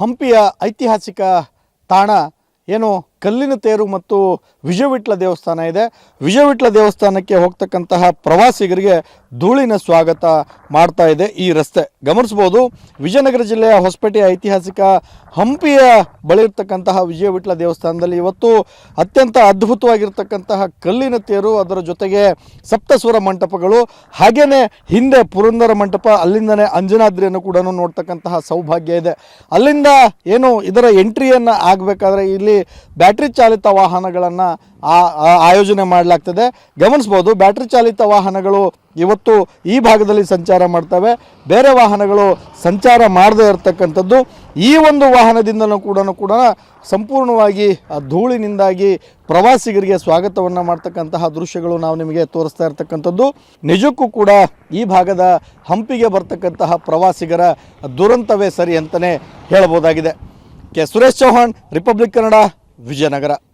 ಹಂಪಿಯ ಐತಿಹಾಸಿಕ ತಾಣ ಏನು ಕಲ್ಲಿನ ತೇರು ಮತ್ತು ವಿಜಯವಿಟ್ಲ ದೇವಸ್ಥಾನ ಇದೆ. ವಿಜಯವಿಟ್ಲ ದೇವಸ್ಥಾನಕ್ಕೆ ಹೋಗ್ತಕ್ಕಂತಹ ಪ್ರವಾಸಿಗರಿಗೆ ಧೂಳಿನ ಸ್ವಾಗತ ಮಾಡ್ತಾ ಇದೆ ಈ ರಸ್ತೆ. ಗಮನಿಸಬಹುದು, ವಿಜಯನಗರ ಜಿಲ್ಲೆಯ ಹೊಸಪೇಟೆಯ ಐತಿಹಾಸಿಕ ಹಂಪಿಯ ಬಳಿ ಇರ್ತಕ್ಕಂತಹ ವಿಜಯವಿಟ್ಲ ದೇವಸ್ಥಾನದಲ್ಲಿ ಇವತ್ತು ಅತ್ಯಂತ ಅದ್ಭುತವಾಗಿರ್ತಕ್ಕಂತಹ ಕಲ್ಲಿನ ತೇರು, ಅದರ ಜೊತೆಗೆ ಸಪ್ತಸ್ವರ ಮಂಟಪಗಳು, ಹಾಗೇನೆ ಹಿಂದೆ ಪುರಂದರ ಮಂಟಪ, ಅಲ್ಲಿಂದನೇ ಅಂಜನಾದ್ರಿಯನ್ನು ಕೂಡ ನೋಡ್ತಕ್ಕಂತಹ ಸೌಭಾಗ್ಯ ಇದೆ. ಅಲ್ಲಿಂದ ಏನು ಇದರ ಎಂಟ್ರಿಯನ್ನು ಆಗಬೇಕಾದ್ರೆ ಇಲ್ಲಿ ಬ್ಯಾಟ್ರಿ ಚಾಲಿತ ವಾಹನಗಳನ್ನು ಆಯೋಜನೆ ಮಾಡಲಾಗ್ತದೆ. ಗಮನಿಸ್ಬೋದು, ಬ್ಯಾಟ್ರಿ ಚಾಲಿತ ವಾಹನಗಳು ಇವತ್ತು ಈ ಭಾಗದಲ್ಲಿ ಸಂಚಾರ ಮಾಡ್ತವೆ, ಬೇರೆ ವಾಹನಗಳು ಸಂಚಾರ ಮಾಡದೇ ಇರತಕ್ಕಂಥದ್ದು. ಈ ಒಂದು ವಾಹನದಿಂದಲೂ ಕೂಡ ಸಂಪೂರ್ಣವಾಗಿ ಧೂಳಿನಿಂದಾಗಿ ಪ್ರವಾಸಿಗರಿಗೆ ಸ್ವಾಗತವನ್ನು ಮಾಡ್ತಕ್ಕಂತಹ ದೃಶ್ಯಗಳು ನಾವು ನಿಮಗೆ ತೋರಿಸ್ತಾ ಇರ್ತಕ್ಕಂಥದ್ದು. ನಿಜಕ್ಕೂ ಕೂಡ ಈ ಭಾಗದ ಹಂಪಿಗೆ ಬರ್ತಕ್ಕಂತಹ ಪ್ರವಾಸಿಗರ ದುರಂತವೇ ಸರಿ ಅಂತಲೇ ಹೇಳ್ಬೋದಾಗಿದೆ. K Suresh Chauhan, republic Kannada, Vijayanagara.